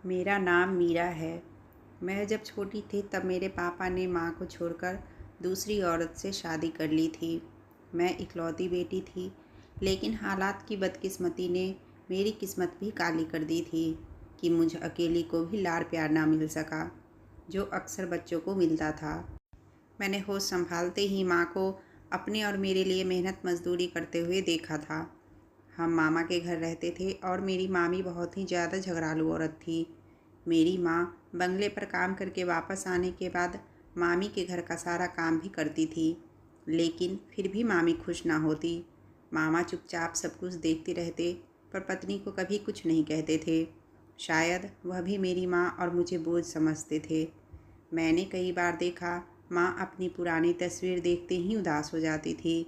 मेरा नाम मीरा है। मैं जब छोटी थी तब मेरे पापा ने माँ को छोड़कर दूसरी औरत से शादी कर ली थी। मैं इकलौती बेटी थी, लेकिन हालात की बदकिस्मती ने मेरी किस्मत भी काली कर दी थी कि मुझ अकेली को भी लाड़ प्यार ना मिल सका, जो अक्सर बच्चों को मिलता था। मैंने होश संभालते ही माँ को अपने और मेरे लिए मेहनत मजदूरी करते हुए देखा था। हम मामा के घर रहते थे और मेरी मामी बहुत ही ज़्यादा झगड़ालू औरत थी। मेरी माँ बंगले पर काम करके वापस आने के बाद मामी के घर का सारा काम भी करती थी, लेकिन फिर भी मामी खुश ना होती। मामा चुपचाप सब कुछ देखते रहते, पर पत्नी को कभी कुछ नहीं कहते थे। शायद वह भी मेरी माँ और मुझे बोझ समझते थे। मैंने कई बार देखा, माँ अपनी पुरानी तस्वीर देखते ही उदास हो जाती थी।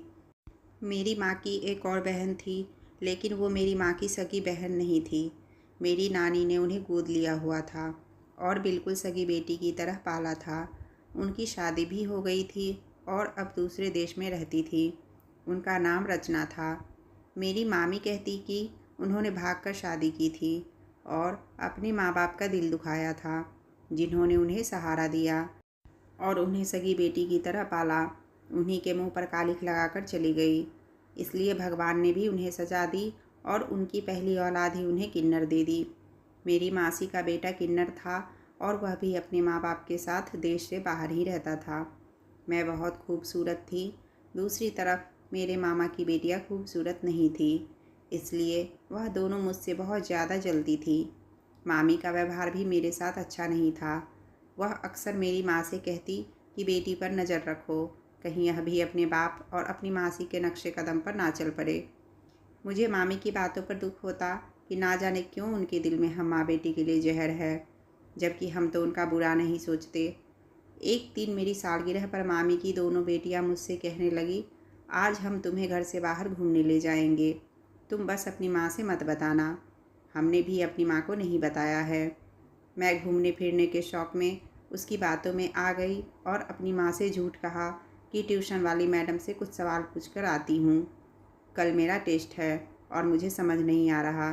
मेरी माँ की एक और बहन थी, लेकिन वो मेरी माँ की सगी बहन नहीं थी। मेरी नानी ने उन्हें गोद लिया हुआ था और बिल्कुल सगी बेटी की तरह पाला था। उनकी शादी भी हो गई थी और अब दूसरे देश में रहती थी। उनका नाम रचना था। मेरी मामी कहती कि उन्होंने भागकर शादी की थी और अपने माँ बाप का दिल दुखाया था, जिन्होंने उन्हें सहारा दिया और उन्हें सगी बेटी की तरह पाला। उन्हीं के मुंह पर कालिख लगाकर चली गई, इसलिए भगवान ने भी उन्हें सजा दी और उनकी पहली औलाद ही उन्हें किन्नर दे दी। मेरी मासी का बेटा किन्नर था और वह भी अपने माँ बाप के साथ देश से बाहर ही रहता था। मैं बहुत खूबसूरत थी। दूसरी तरफ मेरे मामा की बेटियाँ खूबसूरत नहीं थी, इसलिए वह दोनों मुझसे बहुत ज़्यादा जलती थी। मामी का व्यवहार भी मेरे साथ अच्छा नहीं था। वह अक्सर मेरी माँ से कहती कि बेटी पर नज़र रखो, कहीं यह भी अपने बाप और अपनी मासी के नक्शे कदम पर ना चल पड़े। मुझे मामी की बातों पर दुख होता कि ना जाने क्यों उनके दिल में हम माँ बेटी के लिए जहर है, जबकि हम तो उनका बुरा नहीं सोचते। एक दिन मेरी सालगिरह पर मामी की दोनों बेटियां मुझसे कहने लगी, आज हम तुम्हें घर से बाहर घूमने ले जाएंगे, तुम बस अपनी माँ से मत बताना। हमने भी अपनी माँ को नहीं बताया है। मैं घूमने फिरने के शौक़ में उसकी बातों में आ गई और अपनी माँ से झूठ कहा कि ट्यूशन वाली मैडम से कुछ सवाल पूछ कर आती हूँ। कल मेरा टेस्ट है और मुझे समझ नहीं आ रहा।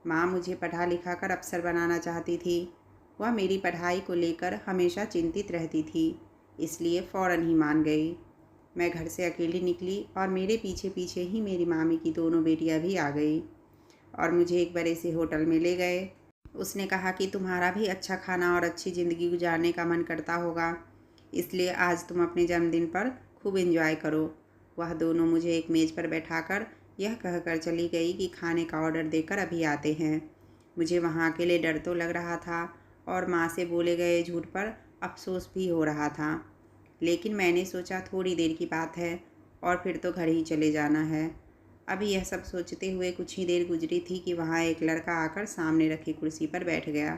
माँ मुझे पढ़ा लिखा कर अफसर बनाना चाहती थी। वह मेरी पढ़ाई को लेकर हमेशा चिंतित रहती थी, इसलिए फ़ौरन ही मान गई। मैं घर से अकेली निकली और मेरे पीछे पीछे ही मेरी मामी की दोनों बेटियां भी आ गई और मुझे एक बड़े से होटल में ले गए। उसने कहा कि तुम्हारा भी अच्छा खाना और अच्छी ज़िंदगी गुजारने का मन करता होगा, इसलिए आज तुम अपने जन्मदिन पर खूब एंजॉय करो। वह दोनों मुझे एक मेज़ पर बैठाकर यह कहकर चली गई कि खाने का ऑर्डर देकर अभी आते हैं। मुझे वहाँ अकेले डर तो लग रहा था और माँ से बोले गए झूठ पर अफसोस भी हो रहा था, लेकिन मैंने सोचा थोड़ी देर की बात है और फिर तो घर ही चले जाना है। अभी यह सब सोचते हुए कुछ ही देर गुजरी थी कि वहाँ एक लड़का आकर सामने रखी कुर्सी पर बैठ गया।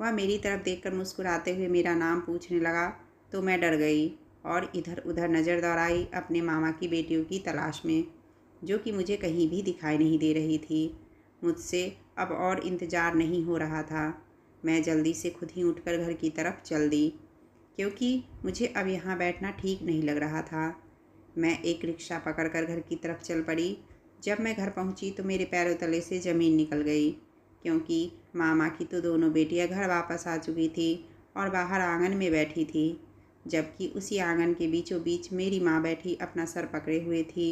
वह मेरी तरफ देखकर मुस्कुराते हुए मेरा नाम पूछने लगा, तो मैं डर गई और इधर उधर नज़र दौड़ाई अपने मामा की बेटियों की तलाश में, जो कि मुझे कहीं भी दिखाई नहीं दे रही थी। मुझसे अब और इंतज़ार नहीं हो रहा था। मैं जल्दी से खुद ही उठकर घर की तरफ चल दी, क्योंकि मुझे अब यहाँ बैठना ठीक नहीं लग रहा था। मैं एक रिक्शा पकड़कर घर की तरफ चल पड़ी। जब मैं घर पहुँची तो मेरे पैरों तले से ज़मीन निकल गई, क्योंकि मामा की तो दोनों बेटियां घर वापस आ चुकी थी और बाहर आंगन में बैठी थी, जबकि उसी आंगन के बीचों बीच मेरी माँ बैठी अपना सर पकड़े हुए थी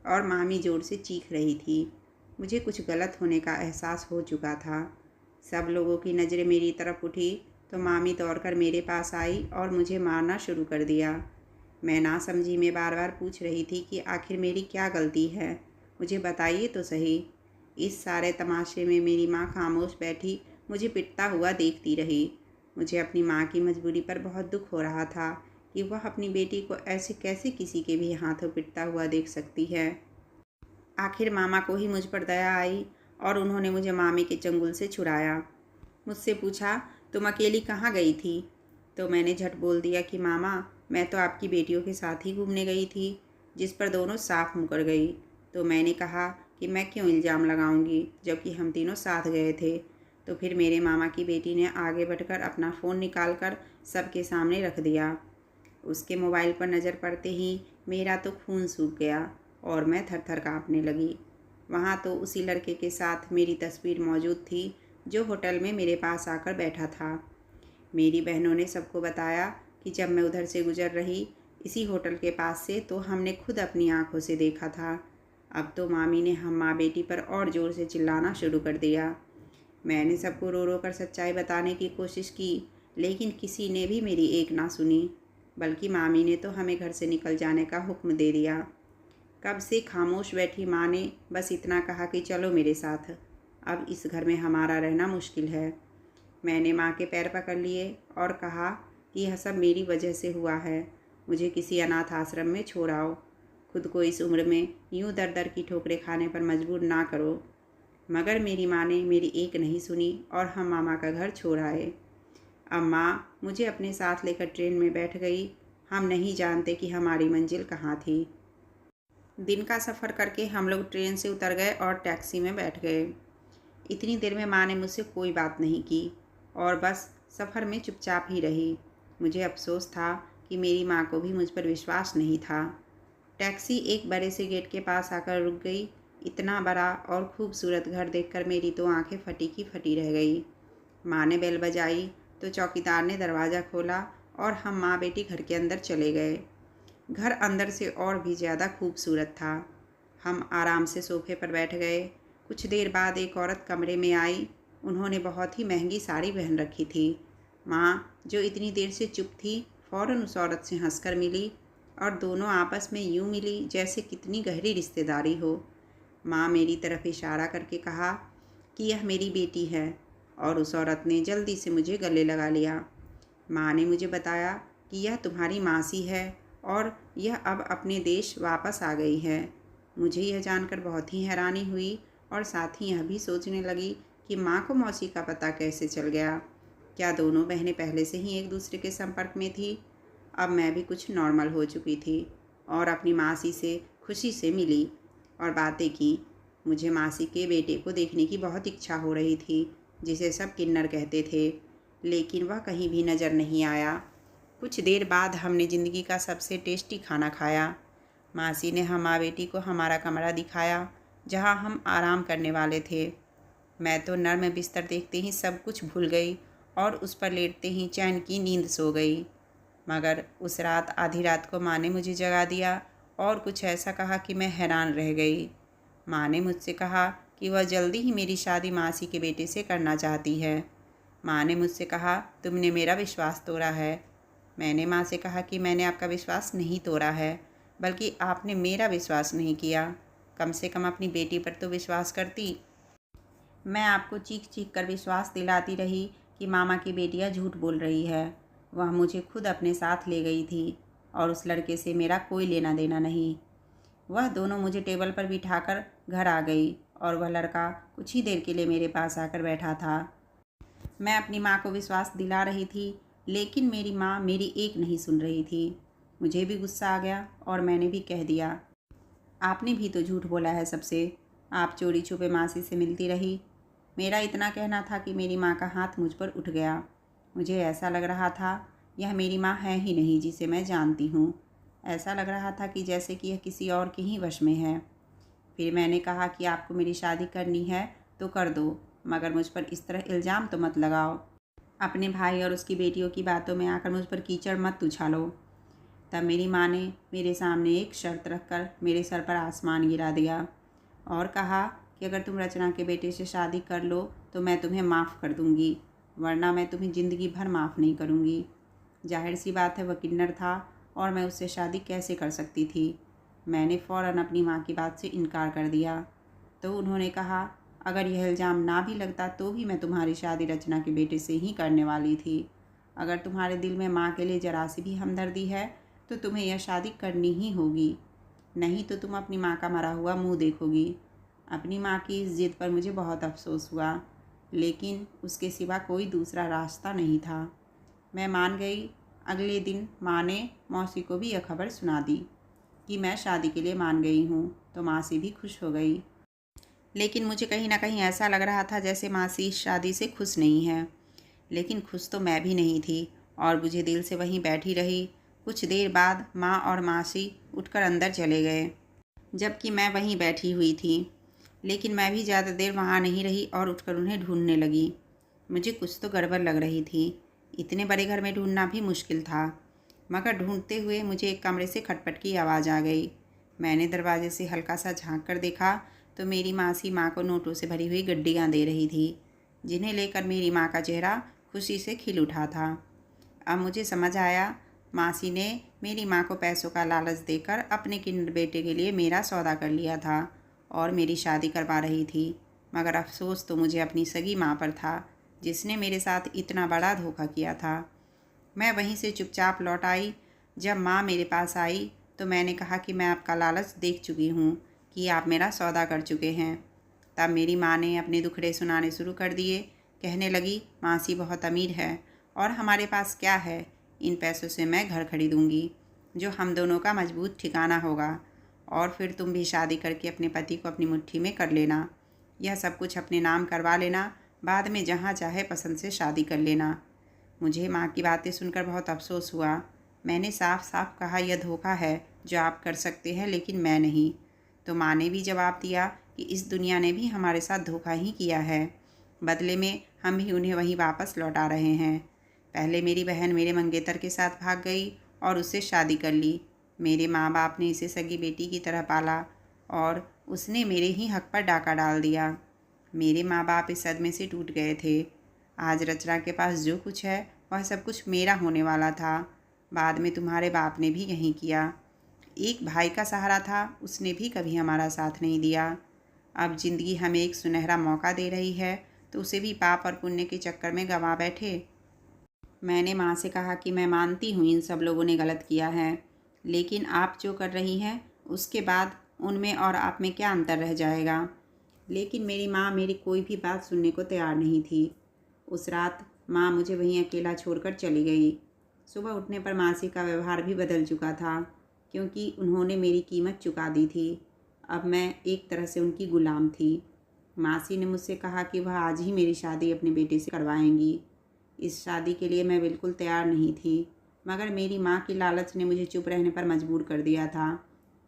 और मामी ज़ोर से चीख रही थी। मुझे कुछ गलत होने का एहसास हो चुका था। सब लोगों की नज़रें मेरी तरफ उठी तो मामी दौड़कर मेरे पास आई और मुझे मारना शुरू कर दिया। मैं नासमझी में बार बार पूछ रही थी कि आखिर मेरी क्या गलती है, मुझे बताइए तो सही। इस सारे तमाशे में मेरी माँ खामोश बैठी मुझे पिटता हुआ देखती रही। मुझे अपनी माँ की मजबूरी पर बहुत दुख हो रहा था कि वह अपनी बेटी को ऐसे कैसे किसी के भी हाथों पिटता हुआ देख सकती है। आखिर मामा को ही मुझ पर दया आई और उन्होंने मुझे मामी के चंगुल से छुड़ाया। मुझसे पूछा, तुम अकेली कहाँ गई थी? तो मैंने झट बोल दिया कि मामा, मैं तो आपकी बेटियों के साथ ही घूमने गई थी, जिस पर दोनों साफ मुकर गई। तो मैंने कहा कि मैं क्यों इल्ज़ाम लगाऊंगी, जबकि हम तीनों साथ गए थे। तो फिर मेरे मामा की बेटी ने आगे बढ़कर अपना फ़ोन निकालकर सबके सामने रख दिया। उसके मोबाइल पर नज़र पड़ते ही मेरा तो खून सूख गया और मैं थर थर काँपने लगी। वहाँ तो उसी लड़के के साथ मेरी तस्वीर मौजूद थी, जो होटल में मेरे पास आकर बैठा था। मेरी बहनों ने सबको बताया कि जब मैं उधर से गुजर रही इसी होटल के पास से तो हमने खुद अपनी आंखों से देखा था। अब तो मामी ने हम माँ बेटी पर और ज़ोर से चिल्लाना शुरू कर दिया। मैंने सबको रो रो कर सच्चाई बताने की कोशिश की, लेकिन किसी ने भी मेरी एक ना सुनी, बल्कि मामी ने तो हमें घर से निकल जाने का हुक्म दे दिया। कब से खामोश बैठी माँ ने बस इतना कहा कि चलो मेरे साथ, अब इस घर में हमारा रहना मुश्किल है। मैंने माँ के पैर पकड़ लिए और कहा कि यह सब मेरी वजह से हुआ है, मुझे किसी अनाथ आश्रम में छोड़ आओ। खुद को इस उम्र में यूं दर दर की ठोकरें खाने पर मजबूर ना करो। मगर मेरी माँ ने मेरी एक नहीं सुनी और हम मामा का घर छोड़ आए। अब माँ मुझे अपने साथ लेकर ट्रेन में बैठ गई। हम नहीं जानते कि हमारी मंजिल कहाँ थी। दिन का सफ़र करके हम लोग ट्रेन से उतर गए और टैक्सी में बैठ गए। इतनी देर में माँ ने मुझसे कोई बात नहीं की और बस सफ़र में चुपचाप ही रही। मुझे अफसोस था कि मेरी माँ को भी मुझ पर विश्वास नहीं था। टैक्सी एक बड़े से गेट के पास आकर रुक गई। इतना बड़ा और खूबसूरत घर देखकर मेरी तो आंखें फटी की फटी रह गई। माँ ने बेल बजाई तो चौकीदार ने दरवाज़ा खोला और हम माँ बेटी घर के अंदर चले गए। घर अंदर से और भी ज़्यादा खूबसूरत था। हम आराम से सोफे पर बैठ गए। कुछ देर बाद एक औरत कमरे में आई। उन्होंने बहुत ही महंगी साड़ी पहन रखी थी। माँ, जो इतनी देर से चुप थी, फ़ौरन उस औरत से हंसकर मिली और दोनों आपस में यूं मिली जैसे कितनी गहरी रिश्तेदारी हो। माँ मेरी तरफ इशारा करके कहा कि यह मेरी बेटी है और उस औरत ने जल्दी से मुझे गले लगा लिया। माँ ने मुझे बताया कि यह तुम्हारी मासी है और यह अब अपने देश वापस आ गई है। मुझे यह जानकर बहुत ही हैरानी हुई और साथ ही यह भी सोचने लगी कि माँ को मौसी का पता कैसे चल गया। क्या दोनों बहनें पहले से ही एक दूसरे के संपर्क में थी? अब मैं भी कुछ नॉर्मल हो चुकी थी और अपनी मासी से खुशी से मिली और बातें की। मुझे मासी के बेटे को देखने की बहुत इच्छा हो रही थी, जिसे सब किन्नर कहते थे, लेकिन वह कहीं भी नज़र नहीं आया। कुछ देर बाद हमने ज़िंदगी का सबसे टेस्टी खाना खाया। मासी ने हम माँ बेटी को हमारा कमरा दिखाया, जहाँ हम आराम करने वाले थे। मैं तो नर्म बिस्तर देखते ही सब कुछ भूल गई और उस पर लेटते ही चैन की नींद सो गई। मगर उस रात आधी रात को माँ ने मुझे जगा दिया और कुछ ऐसा कहा कि मैं हैरान रह गई। माँ ने मुझसे कहा कि वह जल्दी ही मेरी शादी मासी के बेटे से करना चाहती है। माँ ने मुझसे कहा, तुमने मेरा विश्वास तोड़ा है। मैंने माँ से कहा कि मैंने आपका विश्वास नहीं तोड़ा है, बल्कि आपने मेरा विश्वास नहीं किया। कम से कम अपनी बेटी पर तो विश्वास करती। मैं आपको चीख चीख कर विश्वास दिलाती रही कि मामा की बेटियाँ झूठ बोल रही है। वह मुझे खुद अपने साथ ले गई थी और उस लड़के से मेरा कोई लेना देना नहीं। वह दोनों मुझे टेबल पर बिठाकर घर आ गई और वह लड़का कुछ ही देर के लिए मेरे पास आकर बैठा था। मैं अपनी माँ को विश्वास दिला रही थी, लेकिन मेरी माँ मेरी एक नहीं सुन रही थी। मुझे भी गुस्सा आ गया और मैंने भी कह दिया, आपने भी तो झूठ बोला है सबसे। आप चोरी छुपे मासी से मिलती रही। मेरा इतना कहना था कि मेरी माँ का हाथ मुझ पर उठ गया। मुझे ऐसा लग रहा था यह मेरी माँ है ही नहीं जिसे मैं जानती हूँ। ऐसा लग रहा था कि जैसे कि यह किसी और के ही वश में है। फिर मैंने कहा कि आपको मेरी शादी करनी है तो कर दो, मगर मुझ पर इस तरह इल्ज़ाम तो मत लगाओ। अपने भाई और उसकी बेटियों की बातों में आकर मुझ पर कीचड़ मत उछालो। तब मेरी माँ ने मेरे सामने एक शर्त रखकर मेरे सर पर आसमान गिरा दिया और कहा कि अगर तुम रचना के बेटे से शादी कर लो तो मैं तुम्हें माफ़ कर दूँगी, वरना मैं तुम्हें ज़िंदगी भर माफ़ नहीं करूँगी। जाहिर सी बात है वह किन्नर था और मैं उससे शादी कैसे कर सकती थी। मैंने फ़ौरन अपनी माँ की बात से इनकार कर दिया। तो उन्होंने कहा, अगर यह इल्ज़ाम ना भी लगता तो भी मैं तुम्हारी शादी रचना के बेटे से ही करने वाली थी। अगर तुम्हारे दिल में माँ के लिए ज़रा सी भी हमदर्दी है तो तुम्हें यह शादी करनी ही होगी, नहीं तो तुम अपनी माँ का मरा हुआ मुँह देखोगी। अपनी माँ की इस ज़िद पर मुझे बहुत अफसोस हुआ, लेकिन उसके सिवा कोई दूसरा रास्ता नहीं था। मैं मान गई। अगले दिन माँ ने मौसी को भी यह खबर सुना दी कि मैं शादी के लिए मान गई हूँ, तो मासी भी खुश हो गई। लेकिन मुझे कहीं ना कहीं ऐसा लग रहा था जैसे मासी इस शादी से खुश नहीं है। लेकिन खुश तो मैं भी नहीं थी और मुझे दिल से वहीं बैठी रही। कुछ देर बाद माँ और मासी उठकर अंदर चले गए, जबकि मैं वहीं बैठी हुई थी। लेकिन मैं भी ज़्यादा देर वहाँ नहीं रही और उठकर उन्हें ढूंढने लगी। मुझे कुछ तो गड़बड़ लग रही थी। इतने बड़े घर में ढूंढना भी मुश्किल था। मगर ढूंढते हुए मुझे एक कमरे से खटपट की आवाज़ आ गई। मैंने दरवाजे से हल्का सा झांक कर देखा तो मेरी मासी माँ को नोटों से भरी हुई गड्डियाँ दे रही थी, जिन्हें लेकर मेरी माँ का चेहरा खुशी से खिल उठा था। अब मुझे समझ आया, मासी ने मेरी माँ को पैसों का लालच देकर अपने किन्नर बेटे के लिए मेरा सौदा कर लिया था और मेरी शादी करवा रही थी। मगर अफसोस तो मुझे अपनी सगी माँ पर था, जिसने मेरे साथ इतना बड़ा धोखा किया था। मैं वहीं से चुपचाप लौट आई। जब माँ मेरे पास आई तो मैंने कहा कि मैं आपका लालच देख चुकी हूँ कि आप मेरा सौदा कर चुके हैं। तब मेरी माँ ने अपने दुखड़े सुनाने शुरू कर दिए। कहने लगी, मासी बहुत अमीर है और हमारे पास क्या है, इन पैसों से मैं घर खरीदूँगी जो हम दोनों का मजबूत ठिकाना होगा, और फिर तुम भी शादी करके अपने पति को अपनी मुट्ठी में कर लेना। यह सब कुछ अपने नाम करवा लेना, बाद में जहाँ चाहे पसंद से शादी कर लेना। मुझे माँ की बातें सुनकर बहुत अफसोस हुआ। मैंने साफ साफ कहा, यह धोखा है जो आप कर सकते हैं, लेकिन मैं नहीं। तो माँ ने भी जवाब दिया कि इस दुनिया ने भी हमारे साथ धोखा ही किया है, बदले में हम भी उन्हें वहीं वापस लौटा रहे हैं। पहले मेरी बहन मेरे मंगेतर के साथ भाग गई और उससे शादी कर ली। मेरे माँ बाप ने इसे सगी बेटी की तरह पाला और उसने मेरे ही हक पर डाका डाल दिया। मेरे माँ बाप इस सदमे से टूट गए थे। आज रचना के पास जो कुछ है वह सब कुछ मेरा होने वाला था। बाद में तुम्हारे बाप ने भी यही किया। एक भाई का सहारा था, उसने भी कभी हमारा साथ नहीं दिया। अब जिंदगी हमें एक सुनहरा मौका दे रही है तो उसे भी पाप और पुण्य के चक्कर में गंवा बैठे। मैंने माँ से कहा कि मैं मानती हूँ इन सब लोगों ने गलत किया है, लेकिन आप जो कर रही हैं उसके बाद उनमें और आप में क्या अंतर रह जाएगा। लेकिन मेरी माँ मेरी कोई भी बात सुनने को तैयार नहीं थी। उस रात माँ मुझे वहीं अकेला छोड़कर चली गई। सुबह उठने पर मासी का व्यवहार भी बदल चुका था, क्योंकि उन्होंने मेरी कीमत चुका दी थी। अब मैं एक तरह से उनकी गुलाम थी। मासी ने मुझसे कहा कि वह आज ही मेरी शादी अपने बेटे से करवाएंगी। इस शादी के लिए मैं बिल्कुल तैयार नहीं थी, मगर मेरी माँ की लालच ने मुझे चुप रहने पर मजबूर कर दिया था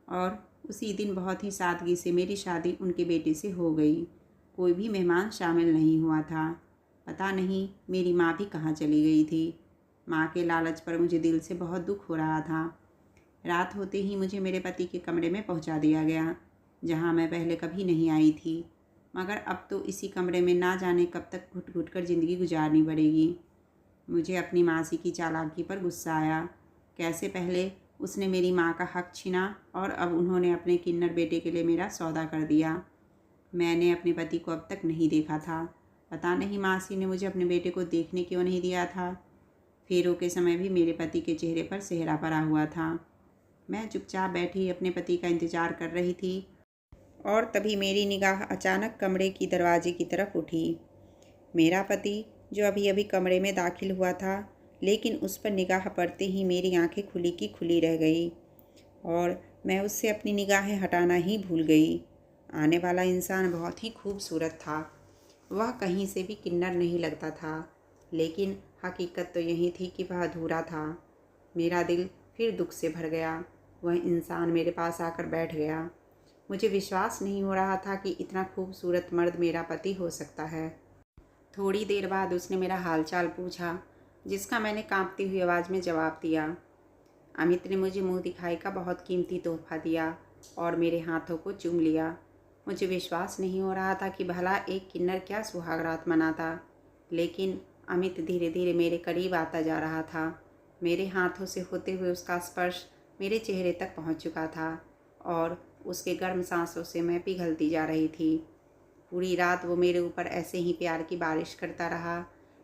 और उसी दिन बहुत ही सादगी से मेरी शादी उनके बेटे से हो गई। कोई भी मेहमान शामिल नहीं हुआ था। पता नहीं मेरी माँ भी कहाँ चली गई थी। माँ के लालच पर मुझे दिल से बहुत दुख हो रहा था। रात होते ही मुझे मेरे पति के कमरे में पहुँचा दिया गया, जहाँ मैं पहले कभी नहीं आई थी। मगर अब तो इसी कमरे में ना जाने कब तक घुट घुट कर ज़िंदगी गुजारनी पड़ेगी। मुझे अपनी मासी की चालाकी पर गुस्सा आया। कैसे पहले उसने मेरी माँ का हक छीना और अब उन्होंने अपने किन्नर बेटे के लिए मेरा सौदा कर दिया। मैंने अपने पति को अब तक नहीं देखा था। पता नहीं मासी ने मुझे अपने बेटे को देखने क्यों नहीं दिया था। फेरों के समय भी मेरे पति के चेहरे पर सेहरा पड़ा हुआ था। मैं चुपचाप बैठी अपने पति का इंतज़ार कर रही थी और तभी मेरी निगाह अचानक कमरे की दरवाजे की तरफ उठी। मेरा पति, जो अभी अभी कमरे में दाखिल हुआ था, लेकिन उस पर निगाह पड़ते ही मेरी आंखें खुली की खुली रह गई और मैं उससे अपनी निगाहें हटाना ही भूल गई। आने वाला इंसान बहुत ही खूबसूरत था। वह कहीं से भी किन्नर नहीं लगता था, लेकिन हकीकत तो यही थी कि वह अधूरा था। मेरा दिल फिर दुख से भर गया। वह इंसान मेरे पास आकर बैठ गया। मुझे विश्वास नहीं हो रहा था कि इतना खूबसूरत मर्द मेरा पति हो सकता है। थोड़ी देर बाद उसने मेरा हालचाल पूछा, जिसका मैंने कांपती हुई आवाज़ में जवाब दिया। अमित ने मुझे मुंह दिखाई का बहुत कीमती तोहफा दिया और मेरे हाथों को चूम लिया। मुझे विश्वास नहीं हो रहा था कि भला एक किन्नर क्या सुहागरात मनाता, लेकिन अमित धीरे धीरे मेरे करीब आता जा रहा था। मेरे हाथों से होते हुए उसका स्पर्श मेरे चेहरे तक पहुंच चुका था और उसके गर्म सांसों से मैं पिघलती जा रही थी। पूरी रात वो मेरे ऊपर ऐसे ही प्यार की बारिश करता रहा।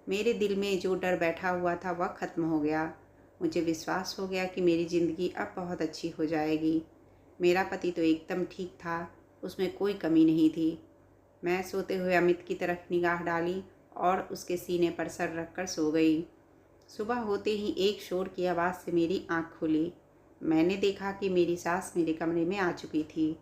मेरे दिल में जो डर बैठा हुआ था वह ख़त्म हो गया। मुझे विश्वास हो गया कि मेरी ज़िंदगी अब बहुत अच्छी हो जाएगी। मेरा पति तो एकदम ठीक था, उसमें कोई कमी नहीं थी। मैं सोते हुए अमित की तरफ निगाह डाली और उसके सीने पर सर रखकर सो गई। सुबह होते ही एक शोर की आवाज़ से मेरी आँख खुली। मैंने देखा कि मेरी सास मेरे कमरे में आ चुकी थी।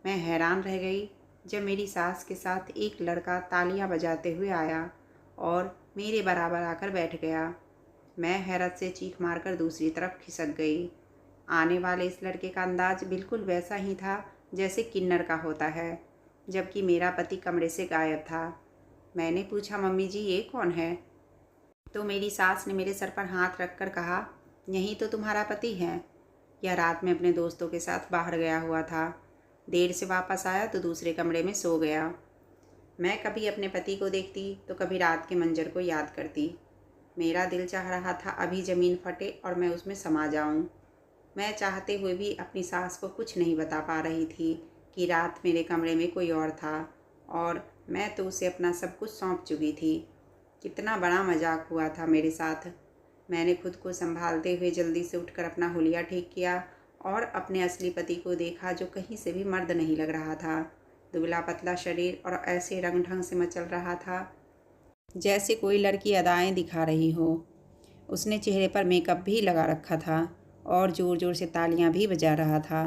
मैं हैरान रह गई जब मेरी सास के साथ एक लड़का तालियां बजाते हुए आया और मेरे बराबर आकर बैठ गया। मैं हैरत से चीख मारकर दूसरी तरफ खिसक गई। आने वाले इस लड़के का अंदाज बिल्कुल वैसा ही था जैसे किन्नर का होता है। जबकि मेरा पति कमरे से गायब था। मैंने पूछा, मम्मी जी ये कौन है? तो मेरी सास ने मेरे सर पर हाथ रखकर कहा, यही तो तुम्हारा पति है। यह रात में अपने दोस्तों के साथ बाहर गया हुआ था। देर से वापस आया तो दूसरे कमरे में सो गया। मैं कभी अपने पति को देखती तो कभी रात के मंजर को याद करती। मेरा दिल चाह रहा था अभी ज़मीन फटे और मैं उसमें समा जाऊं। मैं चाहते हुए भी अपनी सास को कुछ नहीं बता पा रही थी कि रात मेरे कमरे में कोई और था और मैं तो उसे अपना सब कुछ सौंप चुकी थी। कितना बड़ा मजाक हुआ था मेरे साथ। मैंने खुद को संभालते हुए जल्दी से उठकर अपना हुलिया ठीक किया और अपने असली पति को देखा, जो कहीं से भी मर्द नहीं लग रहा था। दुबला पतला शरीर और ऐसे रंग ढंग से मचल रहा था जैसे कोई लड़की अदाएं दिखा रही हो। उसने चेहरे पर मेकअप भी लगा रखा था और ज़ोर ज़ोर से तालियां भी बजा रहा था।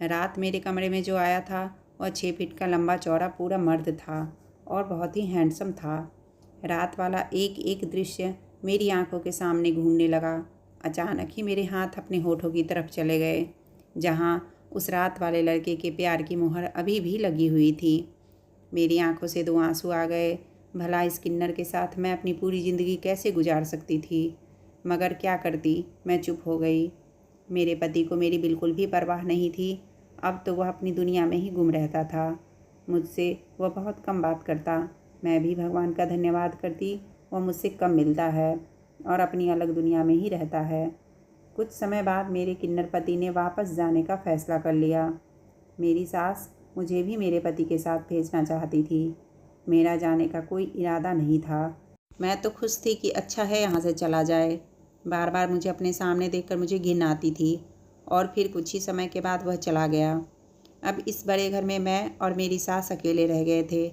रात मेरे कमरे में जो आया था वह 6 फीट का लंबा चौड़ा पूरा मर्द था और बहुत ही हैंडसम था। रात वाला एक एक दृश्य मेरी आंखों के सामने घूमने लगा। अचानक ही मेरे हाथ अपने होठों की तरफ चले गए, जहां उस रात वाले लड़के के प्यार की मुहर अभी भी लगी हुई थी। मेरी आंखों से 2 आंसू आ गए। भला इस किन्नर के साथ मैं अपनी पूरी ज़िंदगी कैसे गुजार सकती थी? मगर क्या करती, मैं चुप हो गई। मेरे पति को मेरी बिल्कुल भी परवाह नहीं थी। अब तो वह अपनी दुनिया में ही गुम रहता था। मुझसे वह बहुत कम बात करता। मैं भी भगवान का धन्यवाद करती, वह मुझसे कम मिलता है और अपनी अलग दुनिया में ही रहता है। कुछ समय बाद मेरे किन्नर पति ने वापस जाने का फ़ैसला कर लिया। मेरी सास मुझे भी मेरे पति के साथ भेजना चाहती थी। मेरा जाने का कोई इरादा नहीं था। मैं तो खुश थी कि अच्छा है यहाँ से चला जाए। बार बार मुझे अपने सामने देखकर मुझे घिन आती थी और फिर कुछ ही समय के बाद वह चला गया। अब इस बड़े घर में मैं और मेरी सास अकेले रह गए थे।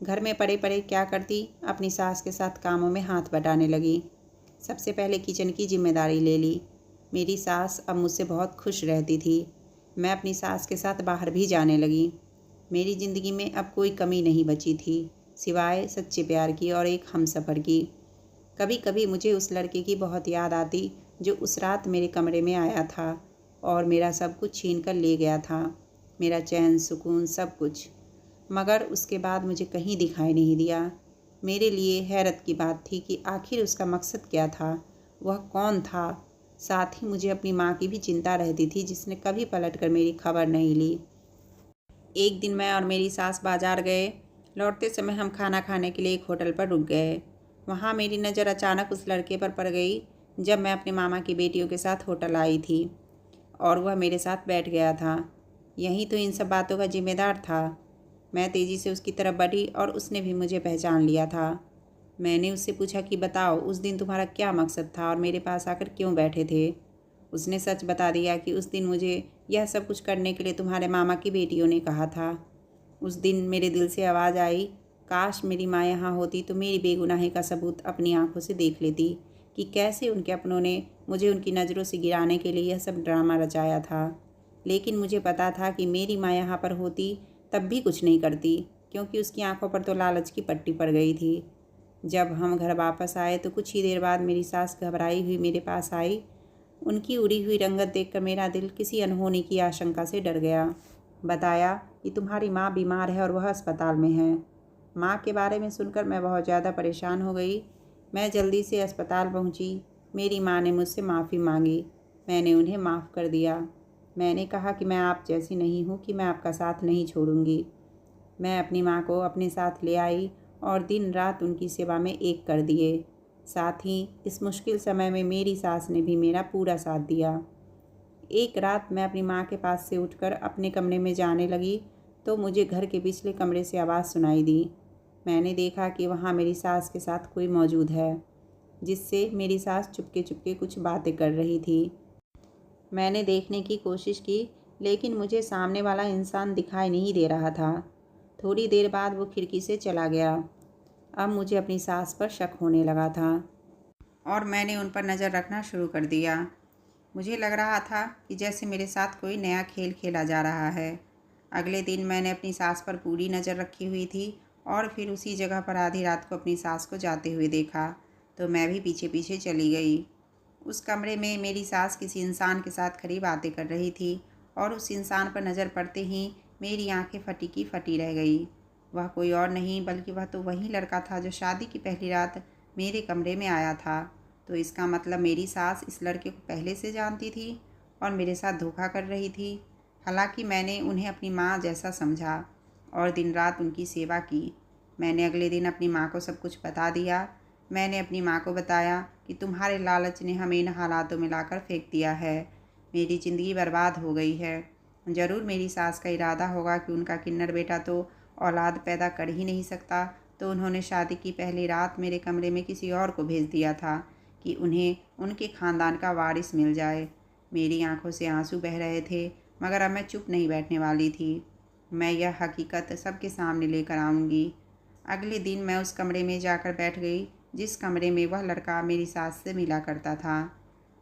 घर में पड़े पड़े क्या करती, अपनी सास के साथ कामों में हाथ बटाने लगी। सबसे पहले किचन की जिम्मेदारी ले ली। मेरी सास अब मुझसे बहुत खुश रहती थी। मैं अपनी सास के साथ बाहर भी जाने लगी। मेरी ज़िंदगी में अब कोई कमी नहीं बची थी, सिवाय सच्चे प्यार की और एक हमसफ़र की। कभी कभी मुझे उस लड़के की बहुत याद आती जो उस रात मेरे कमरे में आया था और मेरा सब कुछ छीन कर ले गया था, मेरा चैन सुकून सब कुछ। मगर उसके बाद मुझे कहीं दिखाई नहीं दिया। मेरे लिए हैरत की बात थी कि आखिर उसका मकसद क्या था, वह कौन था। साथ ही मुझे अपनी माँ की भी चिंता रहती थी, जिसने कभी पलट कर मेरी खबर नहीं ली। एक दिन मैं और मेरी सास बाज़ार गए। लौटते समय हम खाना खाने के लिए एक होटल पर रुक गए। वहाँ मेरी नज़र अचानक उस लड़के पर पड़ गई जब मैं अपने मामा की बेटियों के साथ होटल आई थी और वह मेरे साथ बैठ गया था। यही तो इन सब बातों का जिम्मेदार था। मैं तेज़ी से उसकी तरफ बढ़ी और उसने भी मुझे पहचान लिया था। मैंने उससे पूछा कि बताओ, उस दिन तुम्हारा क्या मकसद था और मेरे पास आकर क्यों बैठे थे? उसने सच बता दिया कि उस दिन मुझे यह सब कुछ करने के लिए तुम्हारे मामा की बेटियों ने कहा था। उस दिन मेरे दिल से आवाज़ आई, काश मेरी माँ यहाँ होती तो मेरी बेगुनाही का सबूत अपनी आंखों से देख लेती कि कैसे उनके अपनों ने मुझे उनकी नज़रों से गिराने के लिए यह सब ड्रामा रचाया था। लेकिन मुझे पता था कि मेरी माँ यहाँ पर होती तब भी कुछ नहीं करती, क्योंकि उसकी आंखों पर तो लालच की पट्टी पड़ गई थी। जब हम घर वापस आए तो कुछ ही देर बाद मेरी सास घबराई हुई मेरे पास आई। उनकी उड़ी हुई रंगत देखकर मेरा दिल किसी अनहोनी की आशंका से डर गया। बताया कि तुम्हारी माँ बीमार है और वह अस्पताल में है। माँ के बारे में सुनकर मैं बहुत ज़्यादा परेशान हो गई। मैं जल्दी से अस्पताल पहुँची। मेरी माँ ने मुझसे माफ़ी मांगी। मैंने उन्हें माफ़ कर दिया। मैंने कहा कि मैं आप जैसी नहीं हूँ कि मैं आपका साथ नहीं छोड़ूंगी। मैं अपनी माँ को अपने साथ ले आई और दिन रात उनकी सेवा में एक कर दिए। साथ ही इस मुश्किल समय में मेरी सास ने भी मेरा पूरा साथ दिया। एक रात मैं अपनी माँ के पास से उठकर अपने कमरे में जाने लगी तो मुझे घर के पिछले कमरे से आवाज़ सुनाई दी। मैंने देखा कि वहाँ मेरी सास के साथ कोई मौजूद है, जिससे मेरी सास चुपके चुपके कुछ बातें कर रही थी। मैंने देखने की कोशिश की, लेकिन मुझे सामने वाला इंसान दिखाई नहीं दे रहा था। थोड़ी देर बाद वो खिड़की से चला गया। अब मुझे अपनी सास पर शक होने लगा था और मैंने उन पर नज़र रखना शुरू कर दिया। मुझे लग रहा था कि जैसे मेरे साथ कोई नया खेल खेला जा रहा है। अगले दिन मैंने अपनी सास पर पूरी नज़र रखी हुई थी और फिर उसी जगह पर आधी रात को अपनी सास को जाते हुए देखा तो मैं भी पीछे पीछे चली गई। उस कमरे में मेरी सास किसी इंसान के साथ खड़ी बातें कर रही थी और उस इंसान पर नज़र पड़ते ही मेरी आंखें फटी की फटी रह गई। वह कोई और नहीं बल्कि वह तो वही लड़का था जो शादी की पहली रात मेरे कमरे में आया था। तो इसका मतलब मेरी सास इस लड़के को पहले से जानती थी और मेरे साथ धोखा कर रही थी। हालांकि मैंने उन्हें अपनी माँ जैसा समझा और दिन रात उनकी सेवा की। मैंने अगले दिन अपनी माँ को सब कुछ बता दिया। मैंने अपनी माँ को बताया कि तुम्हारे लालच ने हमें इन हालातों में लाकर फेंक दिया है। मेरी ज़िंदगी बर्बाद हो गई है। ज़रूर मेरी सास का इरादा होगा कि उनका किन्नर बेटा तो औलाद पैदा कर ही नहीं सकता, तो उन्होंने शादी की पहली रात मेरे कमरे में किसी और को भेज दिया था कि उन्हें उनके ख़ानदान का वारिस मिल जाए। मेरी आंखों से आंसू बह रहे थे, मगर अब मैं चुप नहीं बैठने वाली थी। मैं यह हकीकत सबके सामने लेकर आऊँगी। अगले दिन मैं उस कमरे में जाकर बैठ गई जिस कमरे में वह लड़का मेरी सास से मिला करता था।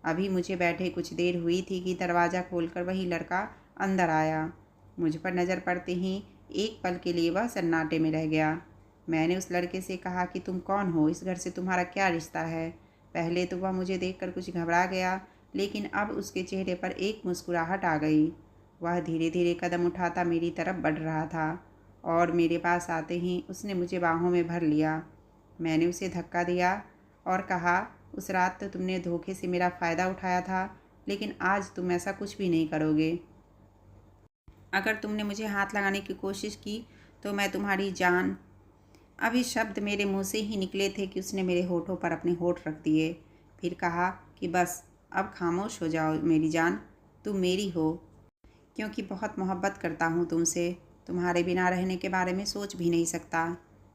अभी मुझे बैठे कुछ देर हुई थी कि दरवाज़ा खोलकर वही लड़का अंदर आया। मुझ पर नज़र पड़ते ही एक पल के लिए वह सन्नाटे में रह गया। मैंने उस लड़के से कहा कि तुम कौन हो, इस घर से तुम्हारा क्या रिश्ता है। पहले तो वह मुझे देखकर कुछ घबरा गया, लेकिन अब उसके चेहरे पर एक मुस्कुराहट आ गई। वह धीरे धीरे कदम उठाता मेरी तरफ बढ़ रहा था और मेरे पास आते ही उसने मुझे बाहों में भर लिया। मैंने उसे धक्का दिया और कहा, उस रात तो तुमने धोखे से मेरा फ़ायदा उठाया था, लेकिन आज तुम ऐसा कुछ भी नहीं करोगे। अगर तुमने मुझे हाथ लगाने की कोशिश की तो मैं तुम्हारी जान। अभी शब्द मेरे मुंह से ही निकले थे कि उसने मेरे होठों पर अपने होठ रख दिए। फिर कहा कि बस अब खामोश हो जाओ मेरी जान, तुम मेरी हो, क्योंकि बहुत मोहब्बत करता हूँ तुमसे। तुम्हारे बिना रहने के बारे में सोच भी नहीं सकता।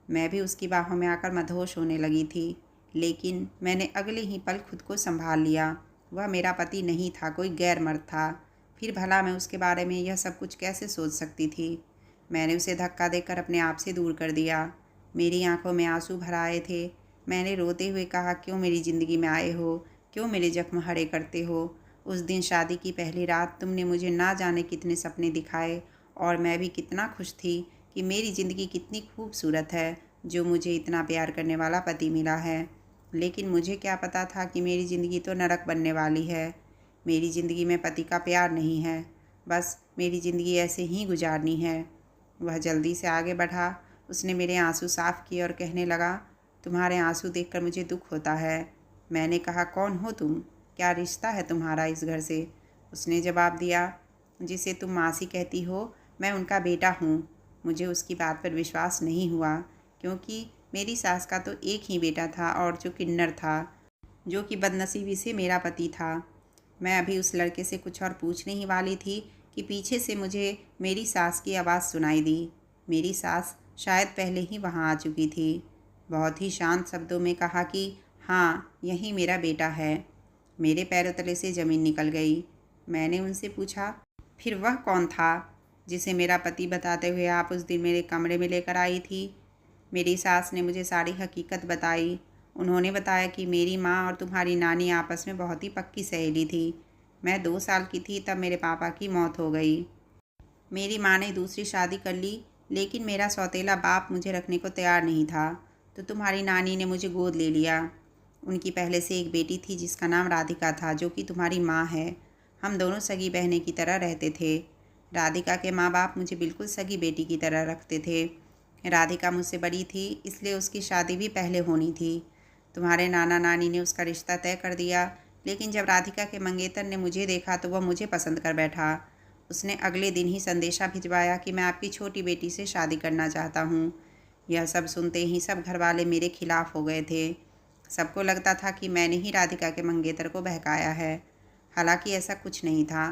मैं भी उसकी बाहों में आकर मदहोश होने लगी थी, लेकिन मैंने अगले ही पल खुद को संभाल लिया। वह मेरा पति नहीं था, कोई गैर मर्द था। फिर भला मैं उसके बारे में यह सब कुछ कैसे सोच सकती थी। मैंने उसे धक्का देकर अपने आप से दूर कर दिया। मेरी आंखों में आंसू भर आए थे। मैंने रोते हुए कहा, क्यों मेरी ज़िंदगी में आए हो, क्यों मेरे जख्म हरे करते हो। उस दिन शादी की पहली रात तुमने मुझे ना जाने कितने सपने दिखाए और मैं भी कितना खुश थी कि मेरी ज़िंदगी कितनी खूबसूरत है, जो मुझे इतना प्यार करने वाला पति मिला है। लेकिन मुझे क्या पता था कि मेरी ज़िंदगी तो नरक बनने वाली है। मेरी ज़िंदगी में पति का प्यार नहीं है, बस मेरी ज़िंदगी ऐसे ही गुजारनी है। वह जल्दी से आगे बढ़ा। उसने मेरे आंसू साफ़ किए और कहने लगा, तुम्हारे आंसू देखकर मुझे दुख होता है। मैंने कहा, कौन हो तुम, क्या रिश्ता है तुम्हारा इस घर से। उसने जवाब दिया, जिसे तुम मासी कहती हो, मैं उनका बेटा हूँ। मुझे उसकी बात पर विश्वास नहीं हुआ, क्योंकि मेरी सास का तो एक ही बेटा था और जो किन्नर था, जो कि बदनसीबी से मेरा पति था। मैं अभी उस लड़के से कुछ और पूछने ही वाली थी कि पीछे से मुझे मेरी सास की आवाज़ सुनाई दी। मेरी सास शायद पहले ही वहाँ आ चुकी थी। बहुत ही शांत शब्दों में कहा कि हाँ, यही मेरा बेटा है। मेरे पैरों तले से ज़मीन निकल गई। मैंने उनसे पूछा, फिर वह कौन था जिसे मेरा पति बताते हुए आप उस दिन मेरे कमरे में लेकर आई थी। मेरी सास ने मुझे सारी हकीकत बताई। उन्होंने बताया कि मेरी माँ और तुम्हारी नानी आपस में बहुत ही पक्की सहेली थी। मैं 2 साल की थी तब मेरे पापा की मौत हो गई। मेरी माँ ने दूसरी शादी कर ली, लेकिन मेरा सौतेला बाप मुझे रखने को तैयार नहीं था, तो तुम्हारी नानी ने मुझे गोद ले लिया। उनकी पहले से एक बेटी थी जिसका नाम राधिका था, जो कि तुम्हारी माँ है। हम दोनों सगी बहनें की तरह रहते थे। राधिका के माँ बाप मुझे बिल्कुल सगी बेटी की तरह रखते थे। राधिका मुझसे बड़ी थी, इसलिए उसकी शादी भी पहले होनी थी। तुम्हारे नाना नानी ने उसका रिश्ता तय कर दिया, लेकिन जब राधिका के मंगेतर ने मुझे देखा तो वह मुझे पसंद कर बैठा। उसने अगले दिन ही संदेशा भिजवाया कि मैं आपकी छोटी बेटी से शादी करना चाहता हूँ। यह सब सुनते ही सब घर वाले मेरे खिलाफ हो गए थे। सबको लगता था कि मैंने ही राधिका के मंगेतर को बहकाया है। हालांकि ऐसा कुछ नहीं था।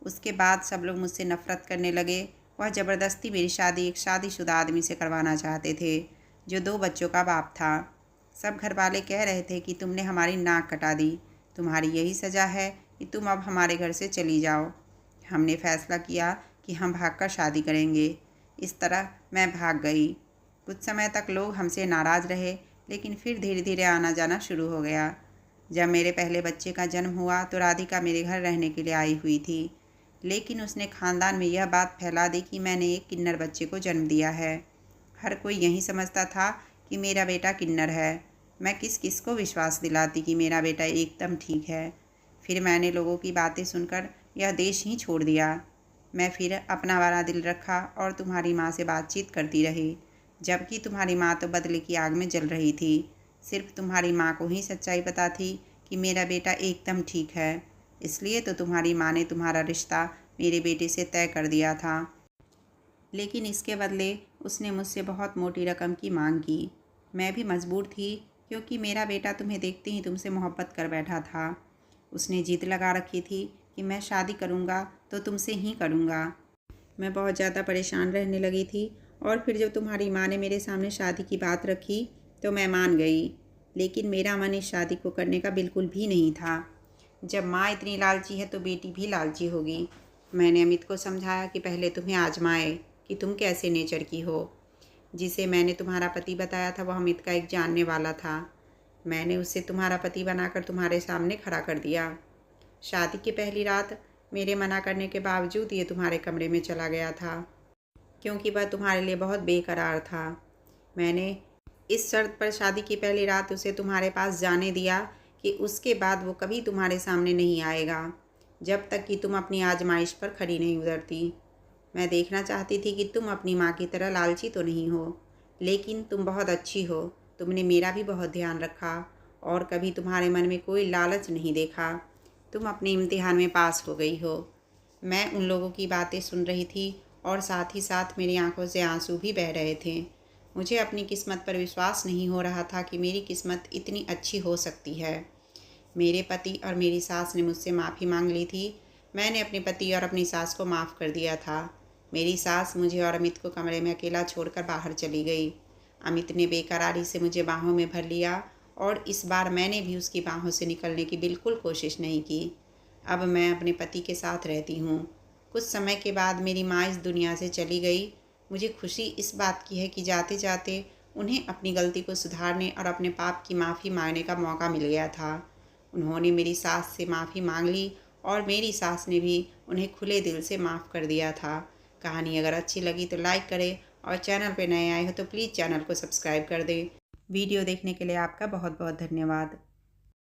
उसके बाद सब लोग मुझसे नफ़रत करने लगे। वह ज़बरदस्ती मेरी शादी एक शादीशुदा आदमी से करवाना चाहते थे, जो 2 बच्चों का बाप था। सब घर वाले कह रहे थे कि तुमने हमारी नाक कटा दी, तुम्हारी यही सज़ा है कि तुम अब हमारे घर से चली जाओ। हमने फैसला किया कि हम भागकर शादी करेंगे। इस तरह मैं भाग गई। कुछ समय तक लोग हमसे नाराज़ रहे, लेकिन फिर धीरे धीरे आना जाना शुरू हो गया। जब मेरे पहले बच्चे का जन्म हुआ तो राधिका मेरे घर रहने के लिए आई हुई थी, लेकिन उसने ख़ानदान में यह बात फैला दी कि मैंने एक किन्नर बच्चे को जन्म दिया है। हर कोई यही समझता था कि मेरा बेटा किन्नर है। मैं किस किस को विश्वास दिलाती कि मेरा बेटा एकदम ठीक है। फिर मैंने लोगों की बातें सुनकर यह देश ही छोड़ दिया। मैं फिर अपना वाला दिल रखा और तुम्हारी माँ से बातचीत करती रही, जबकि तुम्हारी माँ तो बदले की आग में जल रही थी। सिर्फ तुम्हारी माँ को ही सच्चाई पता थी कि मेरा बेटा एकदम ठीक है, इसलिए तो तुम्हारी माँ ने तुम्हारा रिश्ता मेरे बेटे से तय कर दिया था। लेकिन इसके बदले उसने मुझसे बहुत मोटी रकम की मांग की। मैं भी मजबूर थी, क्योंकि मेरा बेटा तुम्हें देखते ही तुमसे मोहब्बत कर बैठा था। उसने जिद लगा रखी थी कि मैं शादी करूँगा तो तुमसे ही करूँगा। मैं बहुत ज़्यादा परेशान रहने लगी थी, और फिर जब तुम्हारी माँ ने मेरे सामने शादी की बात रखी तो मैं मान गई। लेकिन मेरा मन इस शादी को करने का बिल्कुल भी नहीं था। जब माँ इतनी लालची है तो बेटी भी लालची होगी। मैंने अमित को समझाया कि पहले तुम्हें आजमाए कि तुम कैसे नेचर की हो। जिसे मैंने तुम्हारा पति बताया था वह अमित का एक जानने वाला था। मैंने उसे तुम्हारा पति बनाकर तुम्हारे सामने खड़ा कर दिया। शादी की पहली रात मेरे मना करने के बावजूद ये तुम्हारे कमरे में चला गया था, क्योंकि वह तुम्हारे लिए बहुत बेकरार था। मैंने इस शर्त पर शादी की पहली रात उसे तुम्हारे पास जाने दिया कि उसके बाद वो कभी तुम्हारे सामने नहीं आएगा, जब तक कि तुम अपनी आजमाइश पर खड़ी नहीं उतरती। मैं देखना चाहती थी कि तुम अपनी माँ की तरह लालची तो नहीं हो, लेकिन तुम बहुत अच्छी हो। तुमने मेरा भी बहुत ध्यान रखा और कभी तुम्हारे मन में कोई लालच नहीं देखा। तुम अपने इम्तिहान में पास हो गई हो। मैं उन लोगों की बातें सुन रही थी और साथ ही साथ मेरी आंखों से आंसू भी बह रहे थे। मुझे अपनी किस्मत पर विश्वास नहीं हो रहा था कि मेरी किस्मत इतनी अच्छी हो सकती है। मेरे पति और मेरी सास ने मुझसे माफ़ी मांग ली थी। मैंने अपने पति और अपनी सास को माफ़ कर दिया था। मेरी सास मुझे और अमित को कमरे में अकेला छोड़कर बाहर चली गई। अमित ने बेकरारी से मुझे बाहों में भर लिया, और इस बार मैंने भी उसकी बाहों से निकलने की बिल्कुल कोशिश नहीं की। अब मैं अपने पति के साथ रहती हूँ। कुछ समय के बाद मेरी माँ इस दुनिया से चली गई। मुझे खुशी इस बात की है कि जाते जाते उन्हें अपनी गलती को सुधारने और अपने पाप की माफ़ी मांगने का मौका मिल गया था। उन्होंने मेरी सास से माफ़ी मांग ली और मेरी सास ने भी उन्हें खुले दिल से माफ़ कर दिया था। कहानी अगर अच्छी लगी तो लाइक करें, और चैनल पर नए आए हो तो प्लीज़ चैनल को सब्सक्राइब कर दें। वीडियो देखने के लिए आपका बहुत बहुत धन्यवाद।